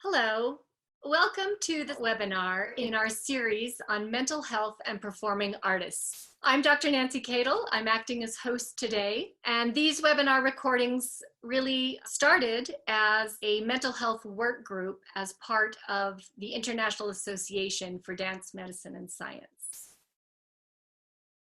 Hello, welcome to the webinar in our series on mental health and performing artists. I'm Dr. Nancy Kadel. I'm acting as host today, and these webinar recordings really started as a mental health work group as part of the International Association for Dance Medicine and Science.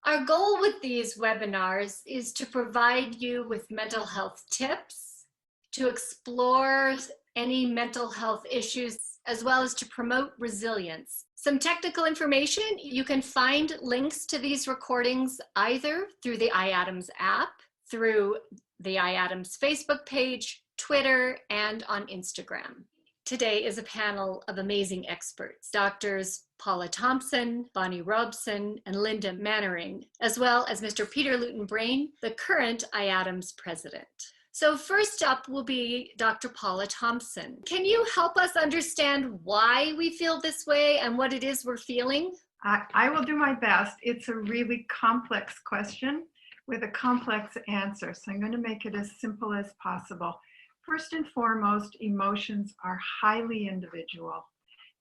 Our goal with these webinars is to provide you with mental health tips, to explore any mental health issues, as well as to promote resilience. Some technical information: you can find links to these recordings either through the iAdams app, through the iAdams Facebook page, Twitter, and on Instagram. Today is a panel of amazing experts, Doctors Paula Thomson, Bonnie Robson, and Linda Mainwaring, as well as Mr. Peter Lewton-Brain, the current iAdams president. So first up will be Dr. Paula Thomson. Can you help us understand why we feel this way and what it is we're feeling? I will do my best. It's a really complex question with a complex answer, so I'm going to make it as simple as possible. First and foremost, emotions are highly individual,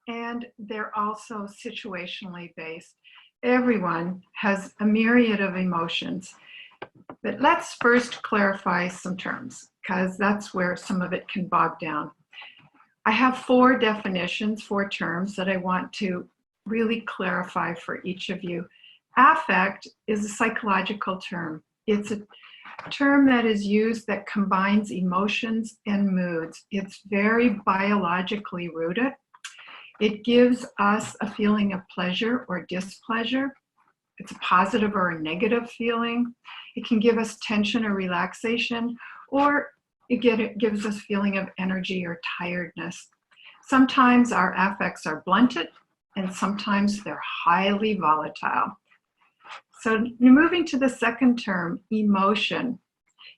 and they're also situationally based. Everyone has a myriad of emotions. But let's first clarify some terms, because that's where some of it can bog down. I have four definitions, four terms that I want to really clarify for each of you. Affect is a psychological term. It's a term that is used that combines emotions and moods. It's very biologically rooted. It gives us a feeling of pleasure or displeasure. It's a positive or a negative feeling. It can give us tension or relaxation, or it gives us a feeling of energy or tiredness. Sometimes our affects are blunted, and sometimes they're highly volatile. So moving to the second term, emotion.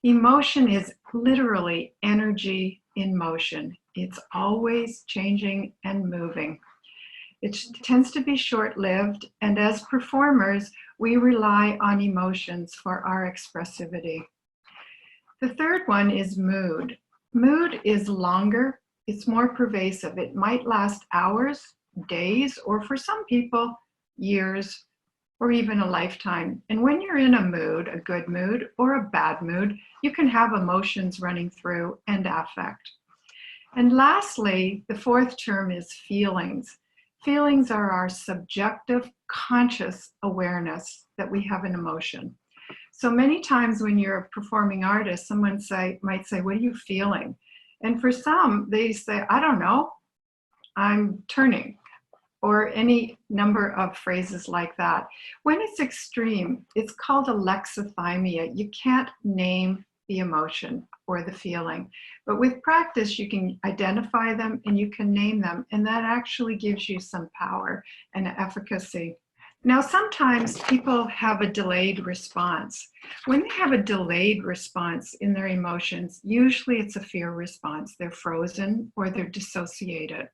Emotion is literally energy in motion. It's always changing and moving. It tends to be short-lived, and as performers, we rely on emotions for our expressivity. The third one is mood. Mood is longer, it's more pervasive. It might last hours, days, or for some people, years, or even a lifetime. And when you're in a mood, a good mood or a bad mood, you can have emotions running through and affect. And lastly, the fourth term is feelings. Feelings are our subjective, conscious awareness that we have an emotion. So many times when you're a performing artist, someone might say, "What are you feeling?" And for some, they say, "I don't know, I'm turning," or any number of phrases like that. When it's extreme, it's called alexithymia. You can't name the emotion or the feeling. But with practice, you can identify them and you can name them, and that actually gives you some power and efficacy. Now, sometimes people have a delayed response. When they have a delayed response in their emotions, usually it's a fear response. They're frozen or they're dissociated.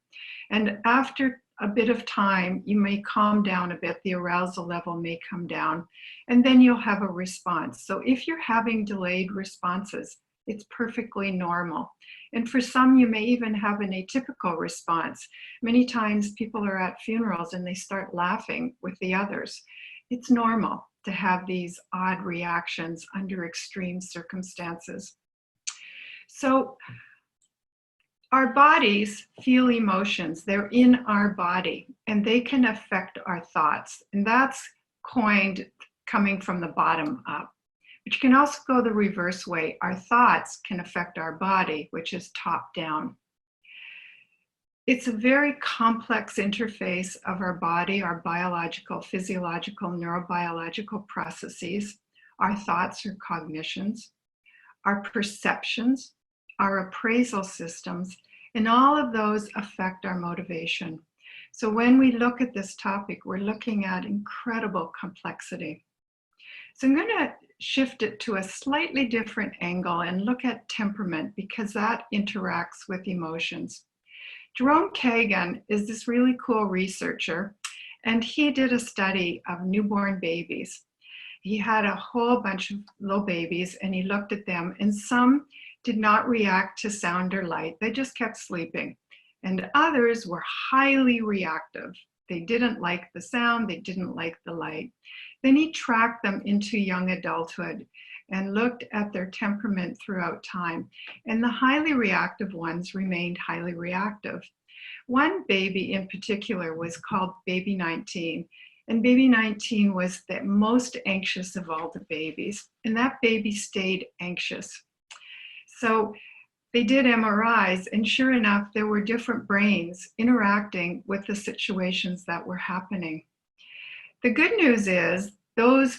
And after a bit of time, you may calm down a bit, the arousal level may come down, and then you'll have a response. So if you're having delayed responses, it's perfectly normal. And for some, you may even have an atypical response. Many times people are at funerals and they start laughing with the others. It's normal to have these odd reactions under extreme circumstances. So our bodies feel emotions. They're in our body, and they can affect our thoughts. And that's coined coming from the bottom up. But you can also go the reverse way. Our thoughts can affect our body, which is top down. It's a very complex interface of our body, our biological, physiological, neurobiological processes, our thoughts or cognitions, our perceptions, our appraisal systems, and all of those affect our motivation. So when we look at this topic, we're looking at incredible complexity. So I'm going to shift it to a slightly different angle and look at temperament, because that interacts with emotions. Jerome Kagan is this really cool researcher, and he did a study of newborn babies. He had a whole bunch of little babies, and he looked at them, and some did not react to sound or light. They just kept sleeping. and others were highly reactive. They didn't like the sound, they didn't like the light. Then he tracked them into young adulthood and looked at their temperament throughout time. And the highly reactive ones remained highly reactive. One baby in particular was called Baby 19. And Baby 19 was the most anxious of all the babies. And that baby stayed anxious. So they did MRIs, and sure enough, there were different brains interacting with the situations that were happening. The good news is those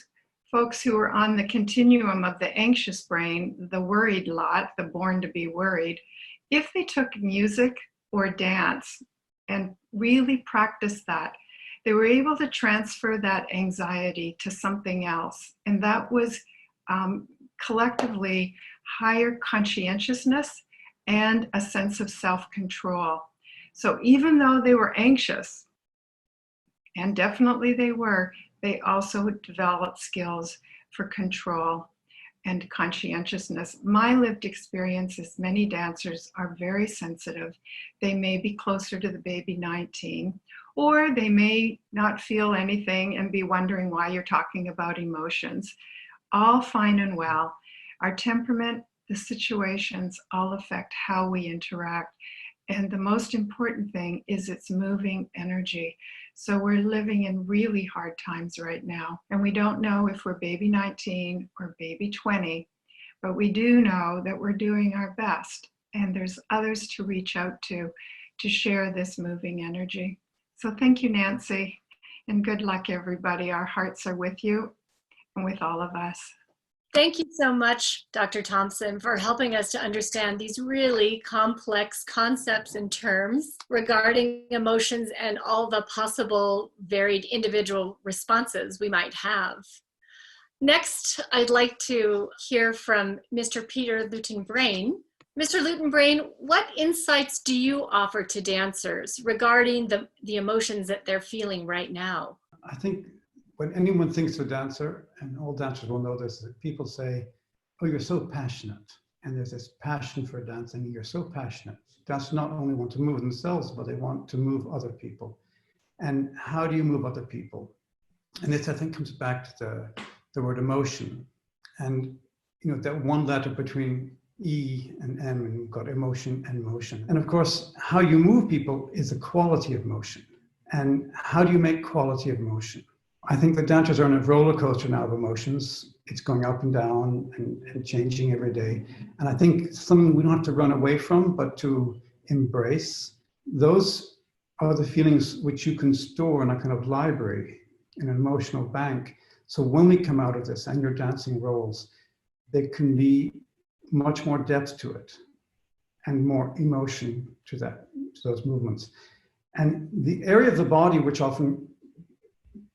folks who were on the continuum of the anxious brain, the worried lot, the born to be worried, if they took music or dance and really practiced that, they were able to transfer that anxiety to something else. And that was collectively higher conscientiousness and a sense of self-control. So even though they were anxious, and definitely they also developed skills for control and conscientiousness. My lived experience is many dancers are very sensitive. They may be closer to the Baby 19, or they may not feel anything and be wondering why you're talking about emotions. All fine and well. Our temperament, the situations all affect how we interact. And the most important thing is it's moving energy. So we're living in really hard times right now. And we don't know if we're Baby 19 or Baby 20, but we do know that we're doing our best. And there's others to reach out to share this moving energy. So thank you, Nancy, and good luck, everybody. Our hearts are with you and with all of us. Thank you so much, Dr. Thomson, for helping us to understand these really complex concepts and terms regarding emotions and all the possible varied individual responses we might have. Next, I'd like to hear from Mr. Peter Lewton-Brain. Mr. Lewton-Brain, what insights do you offer to dancers regarding the emotions that they're feeling right now? I think when anyone thinks of a dancer, and all dancers will know this, that people say, oh, you're so passionate. And there's this passion for dancing, you're so passionate. Dancers not only want to move themselves, but they want to move other people. And how do you move other people? And this, I think, comes back to the word emotion. And you know, that one letter between E and M, and we've got emotion and motion. And of course, how you move people is the quality of motion. And how do you make quality of motion? I think the dancers are on a roller coaster now of emotions. It's going up and down and changing every day. And I think something we don't have to run away from, but to embrace. Those are the feelings which you can store in a kind of library, in an emotional bank. So when we come out of this and you're dancing roles, there can be much more depth to it and more emotion to those movements. And the area of the body which often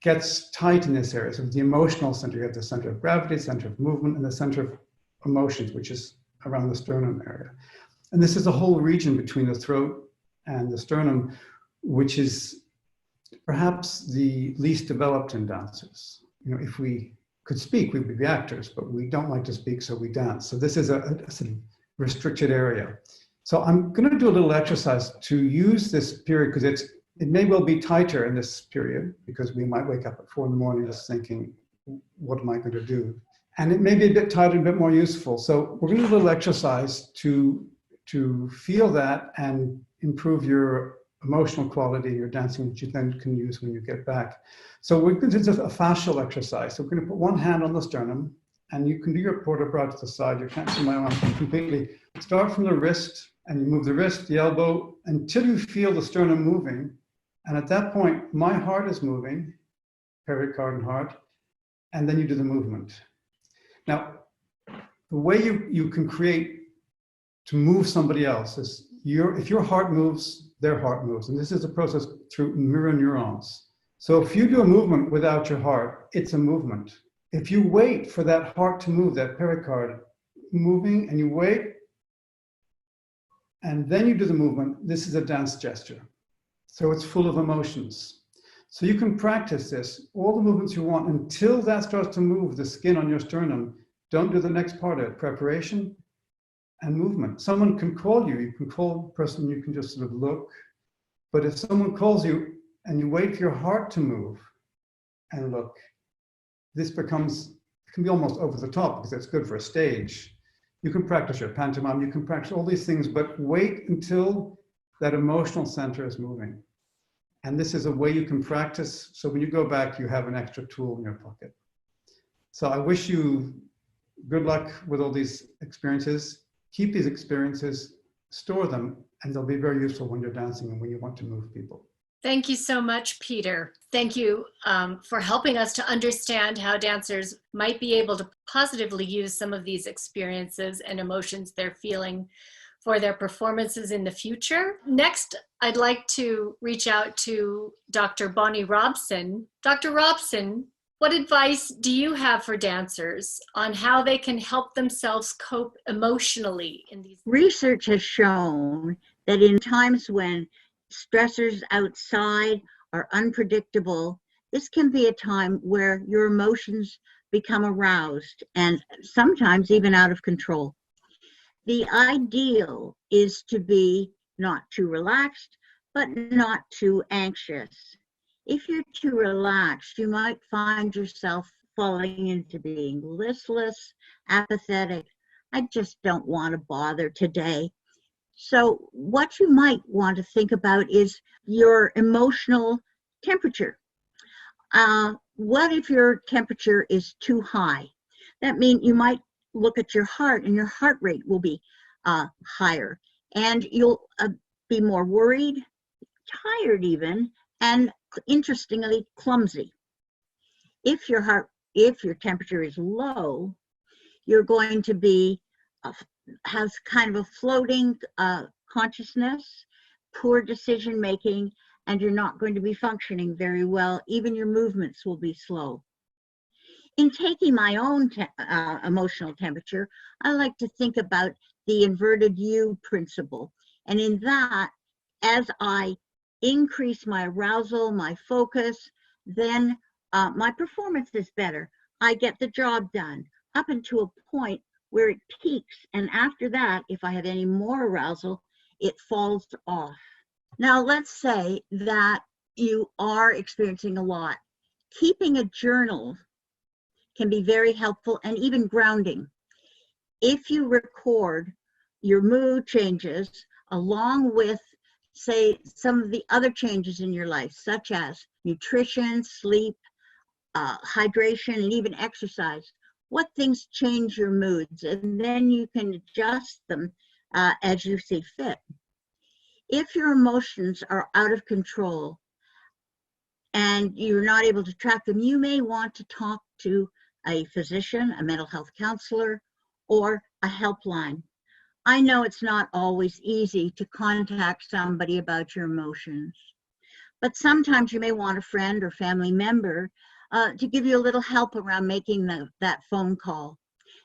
gets tight in this area, so the emotional center, you have the center of gravity, center of movement, and the center of emotions, which is around the sternum area. And this is a whole region between the throat and the sternum, which is perhaps the least developed in dancers. You know, if we could speak, we would be actors, but we don't like to speak, so we dance. So this is a sort of restricted area. So I'm going to do a little exercise to use this period, because it may well be tighter in this period, because we might wake up at 4 in the morning just thinking, what am I going to do? And it may be a bit tighter, a bit more useful. So we're going to do a little exercise to feel that and improve your emotional quality in your dancing, which you then can use when you get back. So we're going to do a fascial exercise. So we're going to put one hand on the sternum, and you can do your port de bras to the side. You can't see my arm completely. Start from the wrist, and you move the wrist, the elbow, until you feel the sternum moving. And at that point, my heart is moving, pericardium and heart, and then you do the movement. Now, the way you can create to move somebody else is if your heart moves, their heart moves. And this is a process through mirror neurons. So if you do a movement without your heart, it's a movement. If you wait for that heart to move, that pericardium moving, and you wait, and then you do the movement, this is a dance gesture. So it's full of emotions. So you can practice this, all the movements you want, until that starts to move the skin on your sternum. Don't do the next part of it, preparation, and movement. Someone can call you. You can call a person, you can just sort of look. But if someone calls you and you wait for your heart to move and look, this can be almost over the top because it's good for a stage. You can practice your pantomime, you can practice all these things, but wait until that emotional center is moving. And this is a way you can practice. So when you go back, you have an extra tool in your pocket. So I wish you good luck with all these experiences. Keep these experiences, store them, and they'll be very useful when you're dancing and when you want to move people. Thank you so much, Peter. Thank you for helping us to understand how dancers might be able to positively use some of these experiences and emotions they're feeling for their performances in the future. Next, I'd like to reach out to Dr. Bonnie Robson. Dr. Robson, what advice do you have for dancers on how they can help themselves cope emotionally in these? Research has shown that in times when stressors outside are unpredictable, this can be a time where your emotions become aroused and sometimes even out of control. The ideal is to be not too relaxed, but not too anxious. If you're too relaxed, you might find yourself falling into being listless, apathetic. I just don't want to bother today. So what you might want to think about is your emotional temperature. What if your temperature is too high? That means you might look at your heart and your heart rate will be higher, and you'll be more worried, tired even, and interestingly clumsy. If your temperature is low, you're going to be has kind of a floating consciousness, poor decision making, and you're not going to be functioning very well. Even your movements will be slow. In taking my own emotional temperature, I like to think about the inverted U principle. And in that, as I increase my arousal, my focus, then my performance is better. I get the job done up until a point where it peaks. And after that, if I have any more arousal, it falls off. Now, let's say that you are experiencing a lot. Keeping a journal can be very helpful and even grounding. If you record your mood changes along with, say, some of the other changes in your life, such as nutrition, sleep, hydration, and even exercise, what things change your moods, and then you can adjust them as you see fit. If your emotions are out of control and you're not able to track them, you may want to talk to a physician, a mental health counselor, or a helpline. I know it's not always easy to contact somebody about your emotions, but sometimes you may want a friend or family member to give you a little help around making that phone call.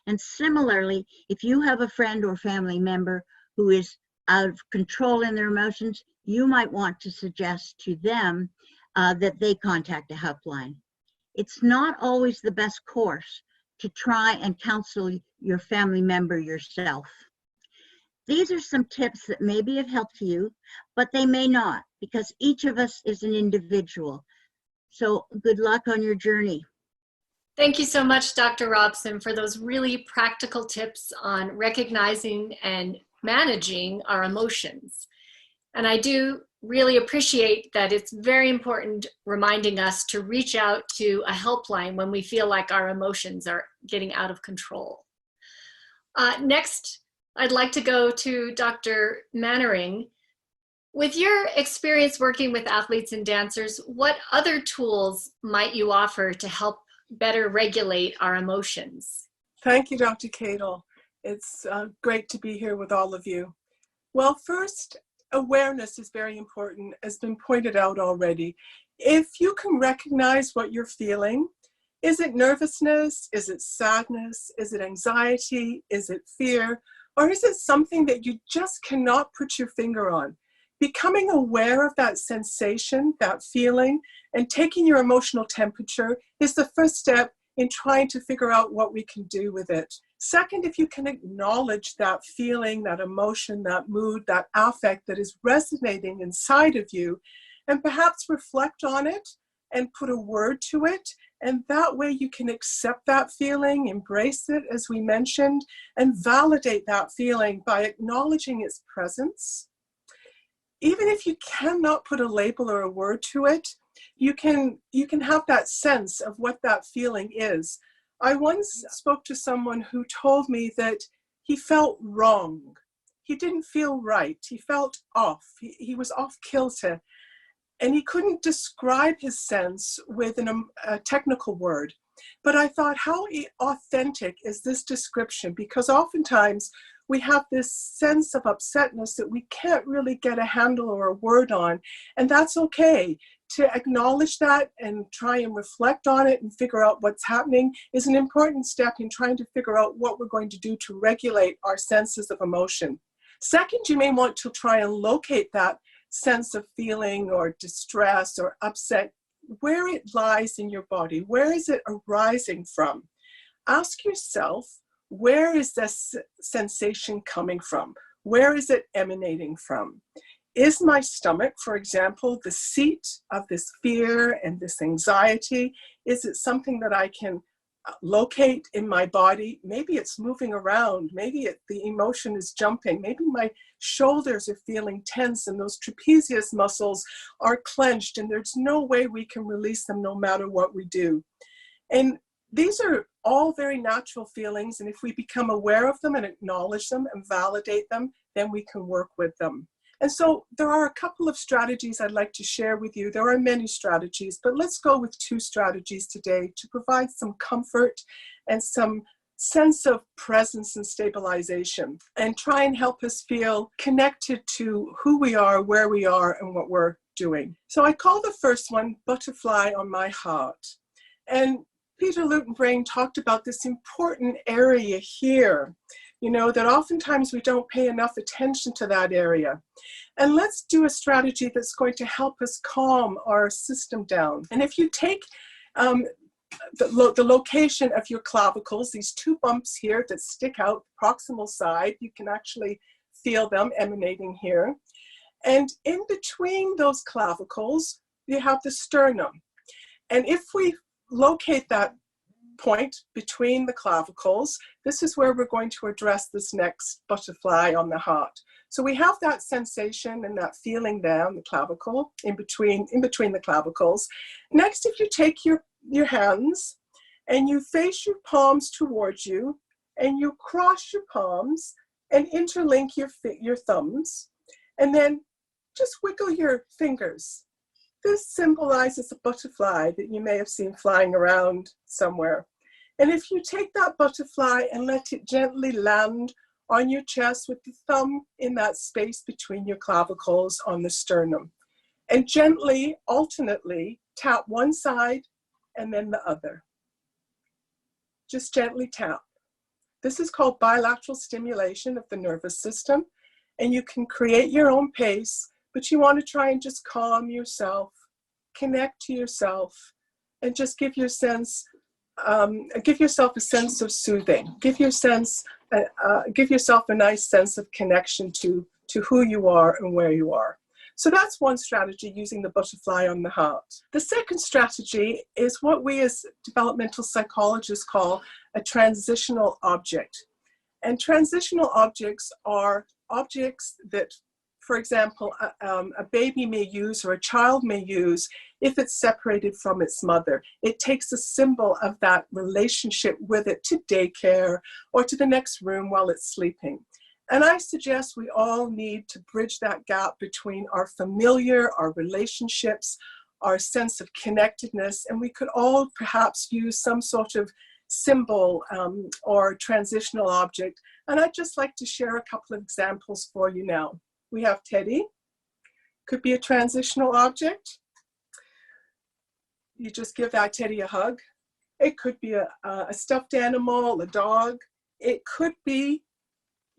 And similarly, if you have a friend or family member who is out of control in their emotions, you might want to suggest to them that they contact a helpline. It's not always the best course to try and counsel your family member yourself. These are some tips that may be of help to you, but they may not, because each of us is an individual. So good luck on your journey. Thank you so much, Dr. Robson, for those really practical tips on recognizing and managing our emotions. And I do really appreciate that it's very important reminding us to reach out to a helpline when we feel like our emotions are getting out of control. Next, I'd like to go to Dr. Mainwaring. With your experience working with athletes and dancers, what other tools might you offer to help better regulate our emotions? Thank you, Dr. Kadel. It's great to be here with all of you. Well, first, awareness is very important, as been pointed out already. If you can recognize what you're feeling, is it nervousness? Is it sadness? Is it anxiety? Is it fear? Or is it something that you just cannot put your finger on? Becoming aware of that sensation, that feeling, and taking your emotional temperature is the first step in trying to figure out what we can do with it. Second, if you can acknowledge that feeling, that emotion, that mood, that affect that is resonating inside of you, and perhaps reflect on it and put a word to it, and that way you can accept that feeling, embrace it, as we mentioned, and validate that feeling by acknowledging its presence. Even if you cannot put a label or a word to it, you can have that sense of what that feeling is. I once spoke to someone who told me that he felt wrong. He didn't feel right. He felt off. He was off kilter. And he couldn't describe his sense with a technical word. But I thought, how authentic is this description? Because oftentimes we have this sense of upsetness that we can't really get a handle or a word on. And that's okay. To acknowledge that and try and reflect on it and figure out what's happening is an important step in trying to figure out what we're going to do to regulate our senses of emotion. Second, you may want to try and locate that sense of feeling or distress or upset, where it lies in your body. Where is it arising from? Ask yourself, where is this sensation coming from? Where is it emanating from? Is my stomach, for example, the seat of this fear and this anxiety? Is it something that I can locate in my body? Maybe it's moving around. Maybe the emotion is jumping. Maybe my shoulders are feeling tense and those trapezius muscles are clenched and there's no way we can release them no matter what we do. And these are all very natural feelings, and if we become aware of them and acknowledge them and validate them, then we can work with them. And so there are a couple of strategies I'd like to share with you. There are many strategies, but let's go with 2 strategies today to provide some comfort and some sense of presence and stabilization, and try and help us feel connected to who we are, where we are, and what we're doing. So I call the first one Butterfly on My Heart. And Peter Lewton-Brain talked about this important area here, that oftentimes we don't pay enough attention to that area. And let's do a strategy that's going to help us calm our system down. And if you take the location of your clavicles, these 2 bumps here that stick out the proximal side, you can actually feel them emanating here. And in between those clavicles, you have the sternum. And if we locate that point between the clavicles, this is where we're going to address this next butterfly on the heart. So we have that sensation and that feeling down the clavicle, in between the clavicles. Next, if you take your hands and you face your palms towards you and you cross your palms and interlink your thumbs, and then just wiggle your fingers. This symbolizes a butterfly that you may have seen flying around somewhere. And if you take that butterfly and let it gently land on your chest with the thumb in that space between your clavicles on the sternum, and gently, alternately, tap one side and then the other. Just gently tap. This is called bilateral stimulation of the nervous system, and you can create your own pace, but you want to try and just calm yourself, connect to yourself, and just give yourself a sense of soothing. Give yourself a nice sense of connection to who you are and where you are. So that's one strategy, using the butterfly on the heart. The second strategy is what we as developmental psychologists call a transitional object. And transitional objects are objects that, for example, a baby may use or a child may use if it's separated from its mother. It takes a symbol of that relationship with it to daycare or to the next room while it's sleeping. And I suggest we all need to bridge that gap between our familiar, our relationships, our sense of connectedness, and we could all perhaps use some sort of symbol or transitional object. And I'd just like to share a couple of examples for you now. We have Teddy, could be a transitional object. You just give that Teddy a hug. It could be a stuffed animal, a dog. It could be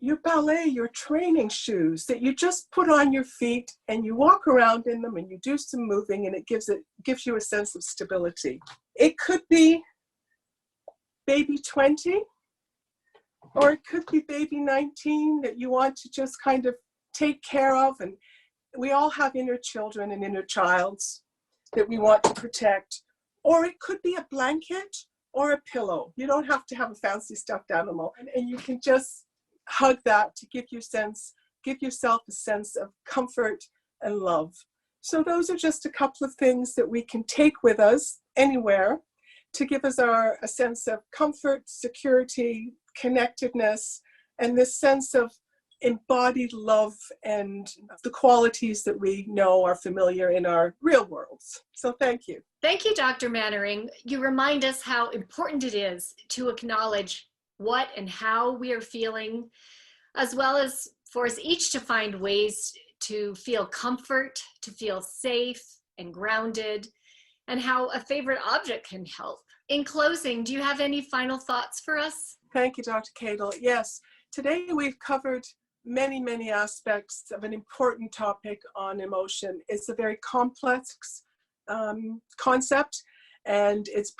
your ballet, your training shoes that you just put on your feet and you walk around in them and you do some moving, and it gives you a sense of stability. It could be baby 20. or it could be baby 19 that you want to just kind of take care of. And we all have inner children and inner childs that we want to protect. Or it could be a blanket or a pillow. You don't have to have a fancy stuffed animal. And you can just hug that to give yourself a sense of comfort and love. So those are just a couple of things that we can take with us anywhere to give us a sense of comfort, security, connectedness, and this sense of embodied love and the qualities that we know are familiar in our real worlds. So thank you. Thank you, Dr. Mainwaring. You remind us how important it is to acknowledge what and how we are feeling, as well as for us each to find ways to feel comfort, to feel safe and grounded, and how a favorite object can help. In closing, do you have any final thoughts for us? Thank you, Dr. Kadel. Yes, today we've covered many, many aspects of an important topic on emotion. It's a very complex concept, and it's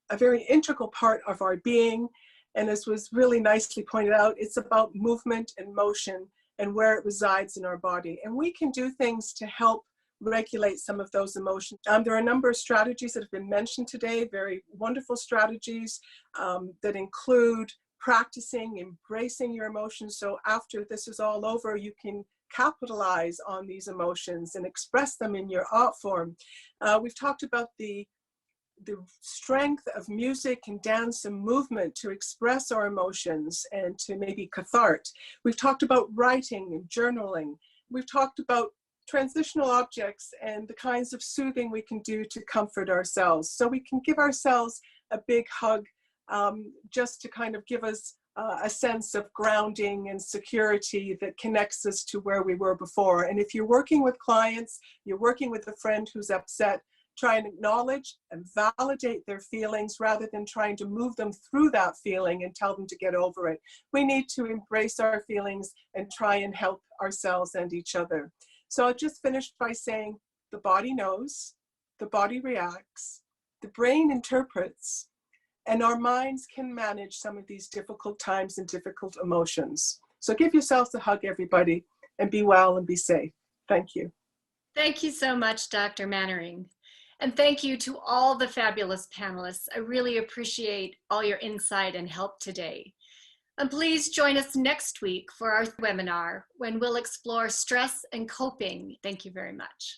a very integral part of our being. And as was really nicely pointed out, it's about movement and motion and where it resides in our body. And we can do things to help regulate some of those emotions. There are a number of strategies that have been mentioned today, very wonderful strategies that include practicing, embracing your emotions. So after this is all over, you can capitalize on these emotions and express them in your art form. We've talked about the strength of music and dance and movement to express our emotions and to maybe cathartic. We've talked about writing and journaling. We've talked about transitional objects and the kinds of soothing we can do to comfort ourselves. So we can give ourselves a big hug just to kind of give us a sense of grounding and security that connects us to where we were before. And if you're working with clients, you're working with a friend who's upset, try and acknowledge and validate their feelings rather than trying to move them through that feeling and tell them to get over it. We need to embrace our feelings and try and help ourselves and each other. So I'll just finish by saying the body knows, the body reacts, the brain interprets, and our minds can manage some of these difficult times and difficult emotions. So give yourselves a hug, everybody, and be well and be safe. Thank you. Thank you so much, Dr. Mainwaring. And thank you to all the fabulous panelists. I really appreciate all your insight and help today. And please join us next week for our webinar when we'll explore stress and coping. Thank you very much.